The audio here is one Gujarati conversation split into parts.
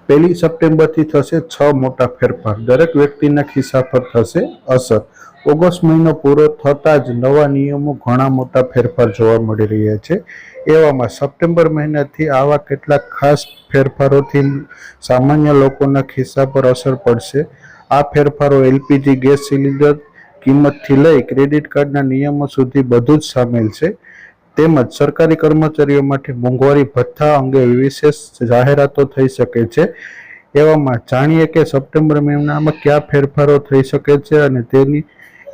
પહેલી સપ્ટેમ્બરથી થશે 6 મોટા ફેરફાર, દરેક વ્યક્તિના ખિસ્સા પર થશે અસર। ઓગસ્ટ મહિનો પૂરો થતાં જ નવા નિયમો, ઘણા મોટા ફેરફાર જોવા મળી રહ્યા છે। એવામાં સપ્ટેમ્બર મહિનાથી આવા કેટલાક ખાસ ફેરફારોથી સામાન્ય લોકોના ખિસ્સા પર અસર પડશે। આ ફેરફારો એલપીજી ગેસ સિલિન્ડર કિંમતથી લઈ ક્રેડિટ કાર્ડના નિયમો સુધી બધું જ સામેલ છે। તેમજ સરકારી કર્મચારીઓ માટે મોંઘવારી ભથ્થા અંગે વિશેષ જાહેરાતો થઈ શકે છે। એવામાં જાણીએ કે સપ્ટેમ્બર મહિનામાં કયા ફેરફારો થઈ શકે છે અને તેની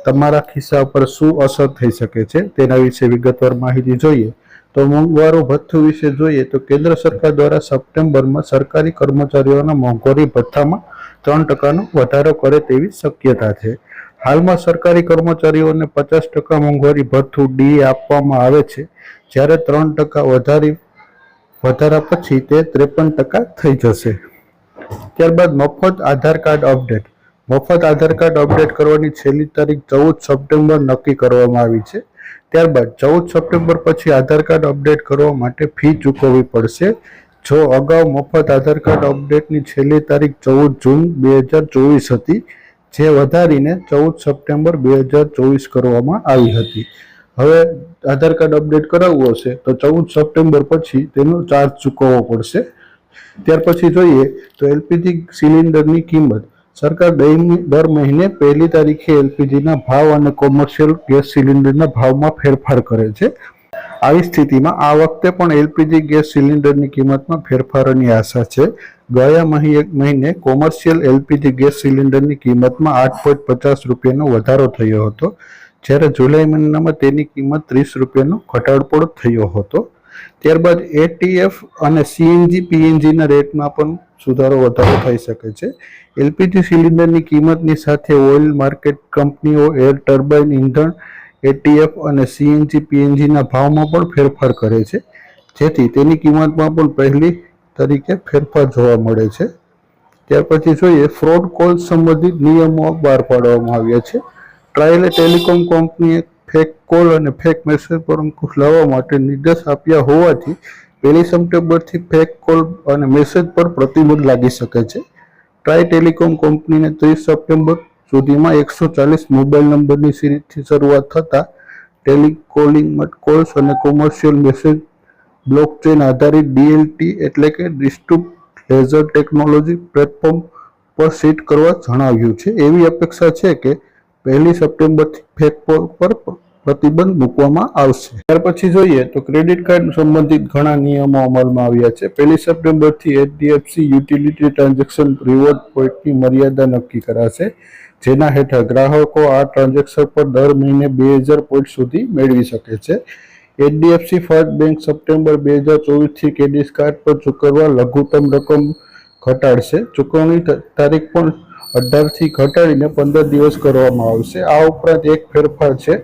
તમારા ખિસ્સા પર શું અસર થઈ શકે છે તેના વિશે વિગતવાર માહિતી જોઈએ તો મોંઘવારી ભથ્થું વિશે જોઈએ તો કેન્દ્ર સરકાર દ્વારા સપ્ટેમ્બરમાં સરકારી કર્મચારીઓના મોંઘવારી ભથ્થામાં 3% વધારો કરે તેવી શક્યતા છે। હાલમાં સરકારી કર્મચારીઓને 50% મોંઘવારી ભથ્થું ડી આપવામાં આવે છે, જ્યારે 3% વધારા પછી તે 53% થઈ જશે। ત્યારબાદ મફત આધાર કાર્ડ અપડેટ। મફત આધાર કાર્ડ અપડેટ કરવાની છેલ્લી તારીખ 14 સપ્ટેમ્બર નક્કી કરવામાં આવી છે। ત્યારબાદ 14 સપ્ટેમ્બર પછી આધાર કાર્ડ અપડેટ કરવા માટે ફી ચૂકવવી પડશે। જો અગાઉ મફત આધાર કાર્ડ અપડેટની છેલ્લી તારીખ 14 જૂન 2024 હતી, જે વધારીને 14 સપ્ટેમ્બર 2024 કરવામાં આવી હતી। હવે આધાર કાર્ડ અપડેટ કરાવવું હશે તો 14 સપ્ટેમ્બર પછી તેનો ચાર્જ ચૂકવવો પડશે। ત્યાર પછી જોઈએ તો એલપીજી સિલિન્ડરની કિંમત। સરકાર દર મહિને 1લી તારીખે એલપીજીના ભાવ અને કોમર્શિયલ ગેસ સિલિન્ડરના ભાવમાં ફેરફાર કરે છે। આવી સ્થિતિમાં આ વખતે પણ એલપીજી ગેસ સિલિન્ડરની કિંમતમાં ફેરફારોની આશા છે। ગયા મહિને કોમર્શિયલ એલપીજી ગેસ સિલિન્ડરની કિંમતમાં 8.50 રૂપિયાનો વધારો થયો હતો, જ્યારે જુલાઈ મહિનામાં તેની કિંમત 30 રૂપિયાનો ઘટાડો પણ થયો હતો। ત્યારબાદ એટીએફ અને સીએનજી પીએનજીના રેટમાં પણ વધારો થઈ શકે છે। એલપીજી સિલિન્ડરની કિંમતની સાથે ઓઇલ માર્કેટ કંપનીઓ એર ટર્બાઇન ઇંધણ, એટીએફ અને સીએનજી પીએનજીના ભાવમાં પણ ફેરફાર કરે છે, જેથી તેની કિંમતમાં પણ 1લી તારીખે ફેરફાર જોવા મળે છે। ત્યાર પછી જોઈએ ફ્રોડ કોલ સંબંધિત નિયમો બહાર પાડવામાં આવ્યા છે। ટ્રાયલે ટેલિકોમ કંપનીએ ફેક કોલ અને ફેક મેસેજ પર અંકુશ લાવવા માટે નિર્દેશ આપ્યા હોવાથી 1લી સપ્ટેમ્બરથી ફેક કોલ અને મેસેજ પર પ્રતિબંધ લાગી શકે છે। ટ્રાય ટેલિકોમ કંપનીને 30 સપ્ટેમ્બર સુધીમાં 140 મોબાઈલ નંબરની સિરીઝથી શરૂઆત થતા ટેલિકોલિંગ કોલ્સ અને કોમર્શિયલ મેસેજ બ્લોકચેન આધારિત ડીએલટી એટલે કે ડિસ્ટ્રીબ્યુટેડ લેઝર ટેકનોલોજી પ્લેટફોર્મ પર સેટ કરવા જણાવ્યું છે। એવી અપેક્ષા છે કે 1લી સપ્ટેમ્બરથી ફેક કોલ પર પ્રતિબંધ મૂકવામાં આવશે। ત્યાર પછી જોઈએ તો ક્રેડિટ કાર્ડ સંબંધિત ઘણા નિયમો અમલમાં આવ્યા છે। 1લી સપ્ટેમ્બરથી એચડીએફસી યુટિલિટી ટ્રાન્ઝેક્શન રિવોર્ડ પોઈન્ટની મર્યાદા નક્કી કરાશે, જેના હેઠળ ગ્રાહકો આ ટ્રાન્ઝેક્શન પર દર મહિને 2000 પોઈન્ટ સુધી મેળવી શકે છે। એચડીએફસી ફર્સ્ટ બેંક સપ્ટેમ્બર 2024થી ક્રેડિટ કાર્ડ પર ચૂકવવા લઘુત્તમ રકમ ઘટાડશે। ચૂકવણી તારીખ પણ 18થી ઘટાડીને 15 દિવસ કરવામાં આવશે। આ ઉપરાંત એક ફેરફાર છે,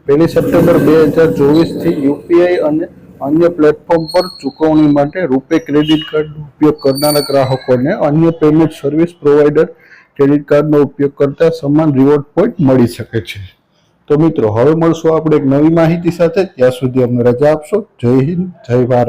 1લી સપ્ટેમ્બર 2024થી યુપીઆઈ અને અન્ય પ્લેટફોર્મ પર ચૂકવણી માટે રૂપે ક્રેડિટ કાર્ડનો ઉપયોગ કરનારા ગ્રાહકોને અન્ય પેમેન્ટ સર્વિસ પ્રોવાઈડર ક્રેડિટ કાર્ડનો ઉપયોગ કરતા સમાન રિવોર્ડ પોઈન્ટ મળી શકે છે। તો મિત્રો, હવે મળશું આપણે એક નવી માહિતી સાથે। ત્યાં સુધી અમને રજા આપશો। જય હિન્દ, જય ભારત।